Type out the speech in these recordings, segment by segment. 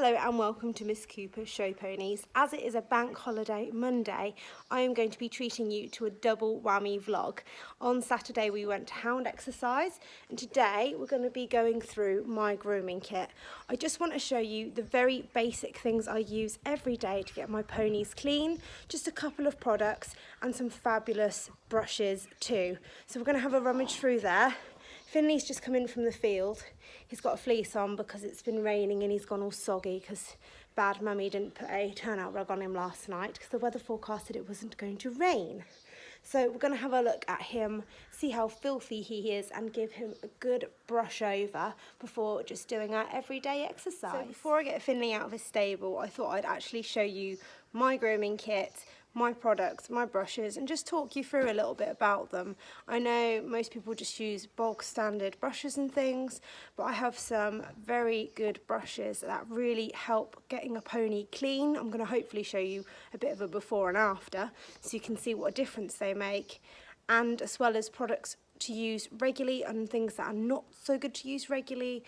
Hello and welcome to Miss Cooper's Show Ponies. As it is a bank holiday Monday, I am going to be treating you to a double whammy vlog. On Saturday we went to hound exercise and today we're going to be going through my grooming kit. I just want to show you the very basic things I use every day to get my ponies clean, just a couple of products and some fabulous brushes too. So we're going to have a rummage through there. Finley's just come in from the field. He's got a fleece on because it's been raining and he's gone all soggy because bad mummy didn't put a turnout rug on him last night because the weather forecasted it wasn't going to rain. So we're going to have a look at him, see how filthy he is and give him a good brush over before just doing our everyday exercise. So before I get Finley out of his stable, I thought I'd actually show you my grooming kit, my products, my brushes, and just talk you through a little bit about them. I know most people just use bog standard brushes and things, but I have some very good brushes that really help getting a pony clean. I'm going to hopefully show you a bit of a before and after so you can see what a difference they make, and as well as products to use regularly and things that are not so good to use regularly,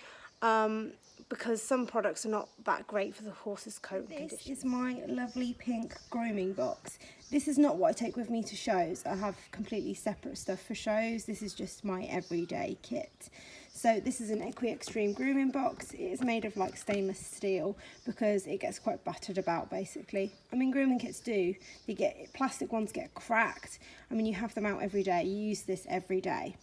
because some products are not that great for the horse's coat condition. This is my lovely pink grooming box. This is not what I take with me to shows. I have completely separate stuff for shows. This is just my everyday kit. So this is an Equi Extreme grooming box. It is made of like stainless steel because it gets quite battered about basically. I mean, grooming kits do. Plastic ones get cracked. I mean, you have them out every day. You use this every day.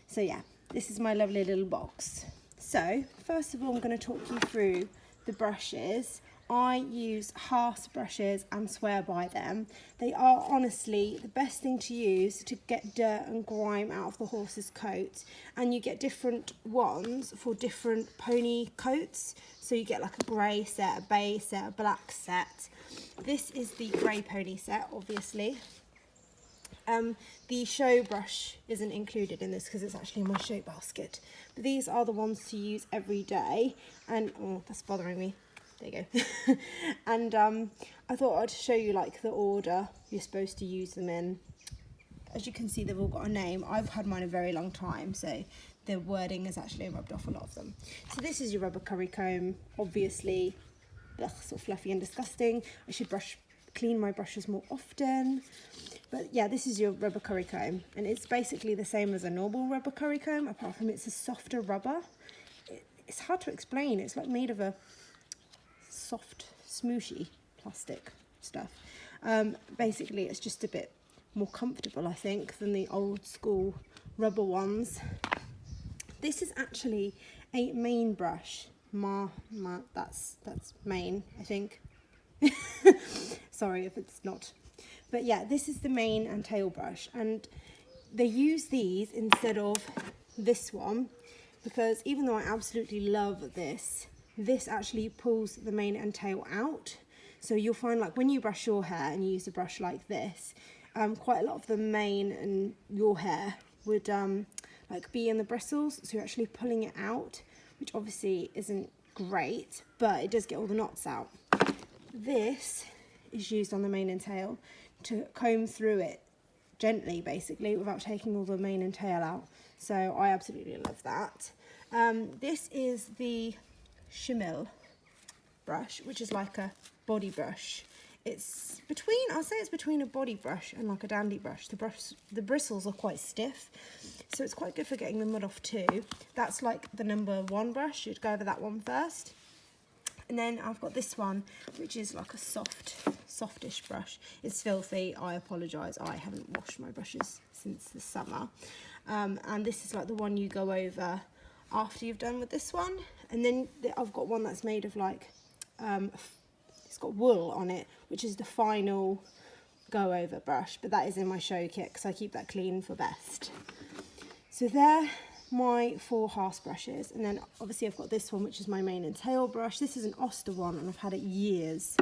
So yeah, this is my lovely little box. So, first of all, I'm going to talk you through the brushes. I use Haas brushes and swear by them. They are honestly the best thing to use to get dirt and grime out of the horse's coat. And you get different ones for different pony coats. So you get like a grey set, a beige set, a black set. This is the grey pony set, obviously. The show brush isn't included in this because it's actually in my show basket. But these are the ones to use every day. And, oh, that's bothering me. There you go. And I thought I'd show you like the order you're supposed to use them in. As you can see, they've all got a name. I've had mine a very long time, so the wording has actually rubbed off a lot of them. So this is your rubber curry comb. Obviously, that's sort of fluffy and disgusting. I should clean my brushes more often. But yeah, this is your rubber curry comb, and it's basically the same as a normal rubber curry comb, apart from it's a softer rubber. It's hard to explain. It's like made of a soft, smooshy plastic stuff. Basically, it's just a bit more comfortable, I think, than the old school rubber ones. This is actually a mane brush. That's mane, I think. Sorry if it's not. But yeah, this is the mane and tail brush, and they use these instead of this one because even though I absolutely love this actually pulls the mane and tail out. So you'll find like when you brush your hair and you use a brush like this, quite a lot of the mane and your hair would like be in the bristles, so you're actually pulling it out, which obviously isn't great, but it does get all the knots out. This is used on the mane and tail to comb through it gently, basically, without taking all the mane and tail out. So I absolutely love that. This is the Chamel brush, which is like a body brush. It's between, I'll say it's between a body brush and like a dandy brush. The bristles are quite stiff, so it's quite good for getting the mud off too. That's like the number 1 brush. You'd go over that one first. And then I've got this one, which is like a softish brush. It's filthy, I apologise. I haven't washed my brushes since the summer. And this is like the one you go over after you've done with this one. And then I've got one that's made of like, it's got wool on it, which is the final go over brush. But that is in my show kit because I keep that clean for best. So there. My 4 Haas brushes, and then obviously I've got this one, which is my mane and tail brush. This is an Oster one, and I've had it years,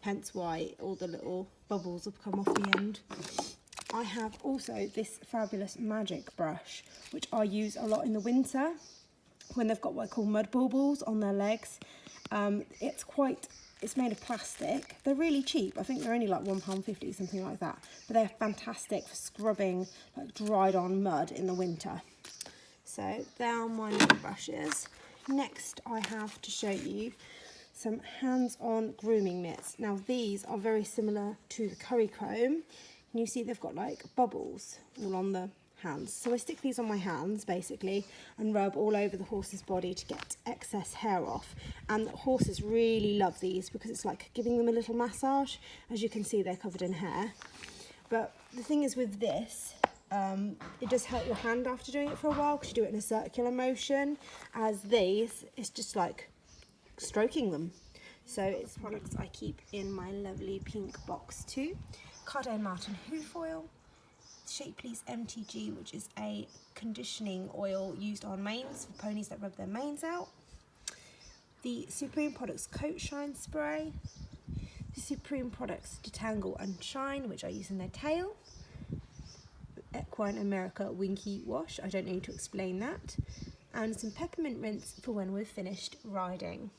hence why all the little bubbles have come off the end. I have also this fabulous magic brush, which I use a lot in the winter when they've got what I call mud baubles on their legs. It's made of plastic. They're really cheap. I think they're only like £1.50, something like that. But they're fantastic for scrubbing like dried on mud in the winter. So there are my little brushes. Next I have to show you some hands-on grooming mitts. Now these are very similar to the curry comb, and you see they've got like bubbles all on the hands. So I stick these on my hands basically and rub all over the horse's body to get excess hair off. And horses really love these because it's like giving them a little massage. As you can see, they're covered in hair. But the thing is with this, it does hurt your hand after doing it for a while because you do it in a circular motion. As these, it's just like stroking them. So it's products I keep in my lovely pink box too. Cardone Martin hoof oil, Shapely's MTG, which is a conditioning oil used on manes for ponies that rub their manes out. The Supreme Products Coat Shine Spray. The Supreme Products Detangle and Shine, which I use in their tail. Equine America Winky Wash, I don't need to explain that. And some peppermint rinse for when we're finished riding.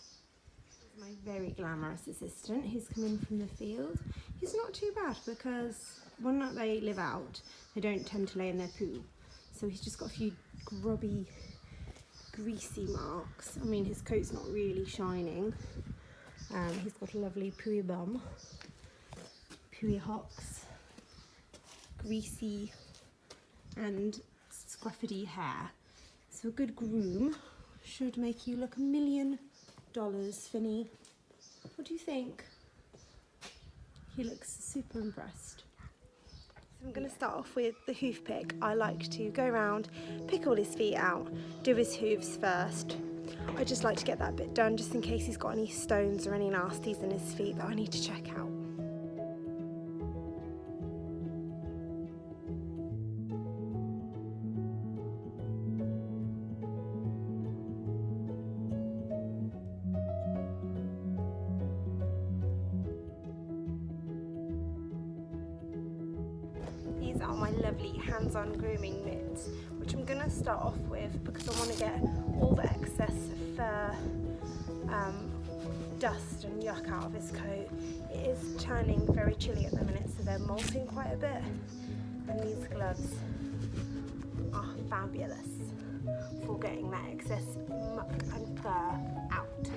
My very glamorous assistant who's come in from the field. He's not too bad because when they live out, they don't tend to lay in their poo. So he's just got a few grubby, greasy marks. I mean, his coat's not really shining. He's got a lovely pooey bum, pooey hocks, greasy and scruffy hair. So a good groom should make you look $1 million. Finny, what do you think? He looks super impressed. So I'm going to start off with the hoof pick. I like to go around, pick all his feet out, do his hooves first. I just like to get that bit done just in case he's got any stones or any nasties in his feet that I need to check out. These are my lovely hands-on grooming mitts, which I'm going to start off with because I want to get all the excess fur, dust and yuck out of his coat. It is turning very chilly at the minute, so they're molting quite a bit, and these gloves are fabulous for getting that excess muck and fur out.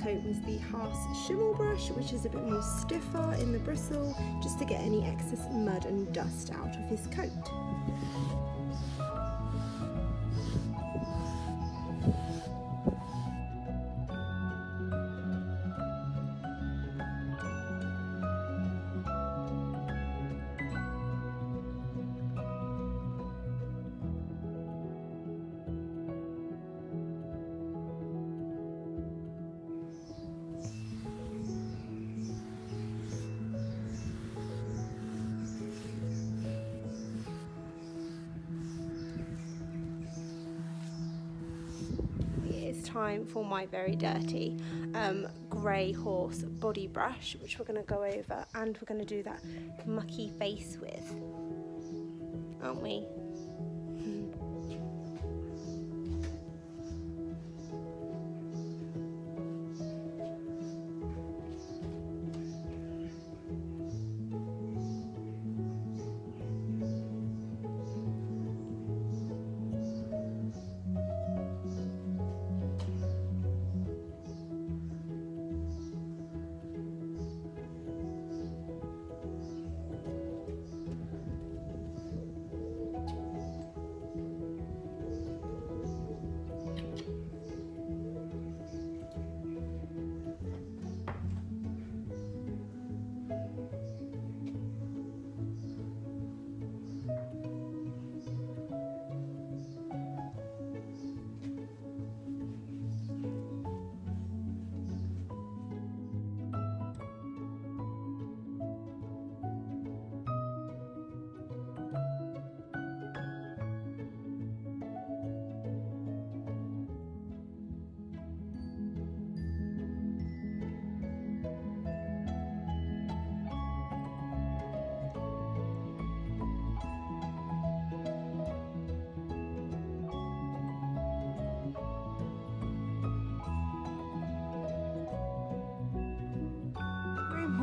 Coat was the Haas Schimmel brush, which is a bit more stiffer in the bristle, just to get any excess mud and dust out of his coat. Time for my very dirty grey horse body brush, which we're going to go over, and we're going to do that mucky face with, aren't we?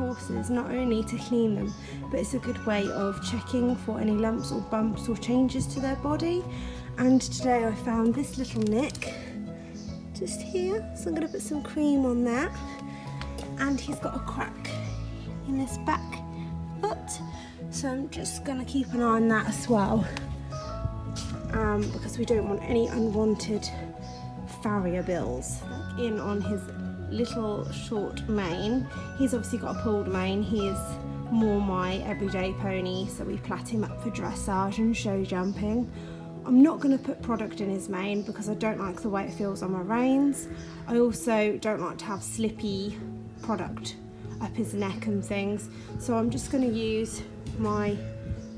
horses, not only to clean them, but it's a good way of checking for any lumps or bumps or changes to their body. And today I found this little nick just here, so I'm going to put some cream on that. And he's got a crack in this back foot, so I'm just going to keep an eye on that as well, because we don't want any unwanted farrier bills in on his little short mane. He's obviously got a pulled mane. He is more my everyday pony, so we plait him up for dressage and show jumping. I'm not going to put product in his mane because I don't like the way it feels on my reins. I also don't like to have slippy product up his neck and things, so I'm just going to use my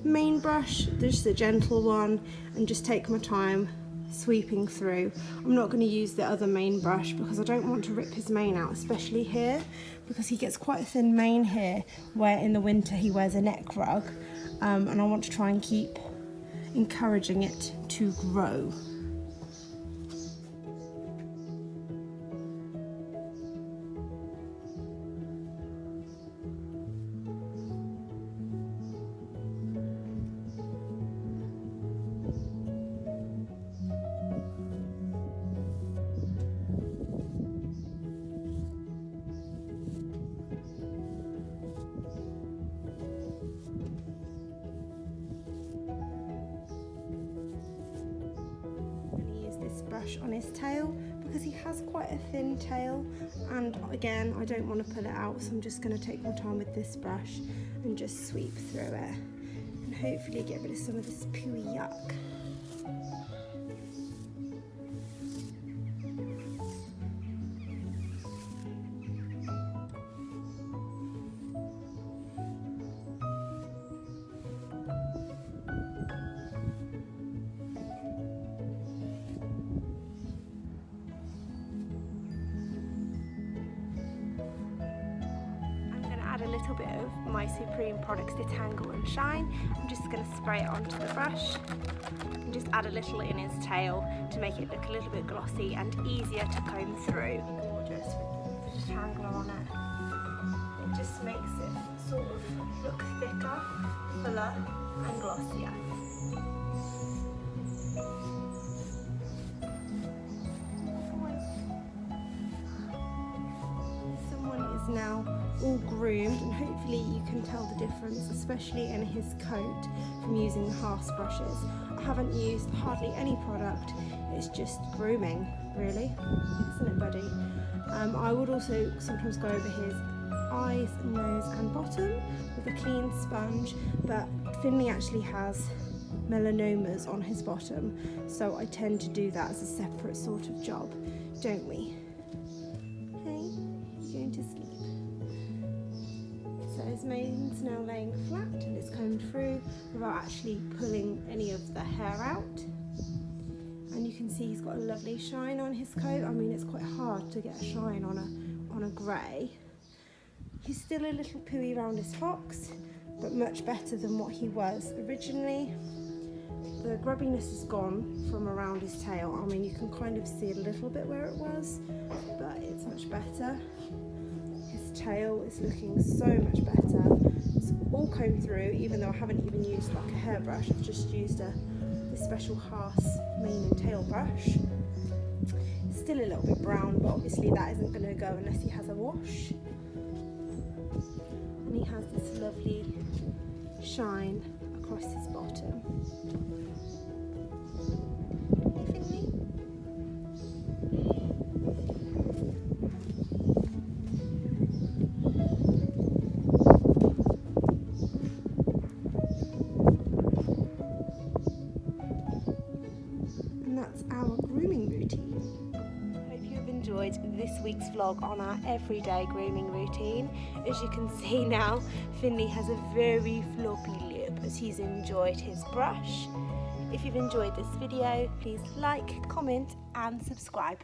mane brush, just a gentle one, and just take my time sweeping through. I'm not going to use the other mane brush because I don't want to rip his mane out, especially here, because he gets quite a thin mane here where in the winter he wears a neck rug, and I want to try and keep encouraging it to grow. Brush on his tail because he has quite a thin tail, and again I don't want to pull it out, so I'm just going to take my time with this brush and just sweep through it and hopefully get rid of some of this pooey yuck. Add a little bit of my Supreme Products Detangle and Shine. I'm just going to spray it onto the brush and just add a little in his tail to make it look a little bit glossy and easier to comb through. Gorgeous with the detangler on it. It just makes it sort of look thicker, fuller and glossier. Now all groomed, and hopefully you can tell the difference, especially in his coat, from using the Haas brushes. I haven't used hardly any product, it's just grooming really, isn't it buddy? I would also sometimes go over his eyes, nose and bottom with a clean sponge, but Finley actually has melanomas on his bottom, so I tend to do that as a separate sort of job, don't we? Hey, you're going to sleep. So his mane's now laying flat and it's combed through without actually pulling any of the hair out. And you can see he's got a lovely shine on his coat. I mean, it's quite hard to get a shine on a grey. He's still a little pooey around his fox, but much better than what he was originally. The grubbiness is gone from around his tail. I mean, you can kind of see a little bit where it was, but it's much better. His tail is looking so much better. It's all combed through, even though I haven't even used like a hairbrush. I've just used this special Haas mane and tail brush. It's still a little bit brown, but obviously that isn't going to go unless he has a wash. And he has this lovely shine across his bottom. And that's our grooming routine. I hope you have enjoyed this week's vlog on our everyday grooming routine. As you can see now, Finley has a very floppy lip as he's enjoyed his brush. If you've enjoyed this video, please like, comment and subscribe.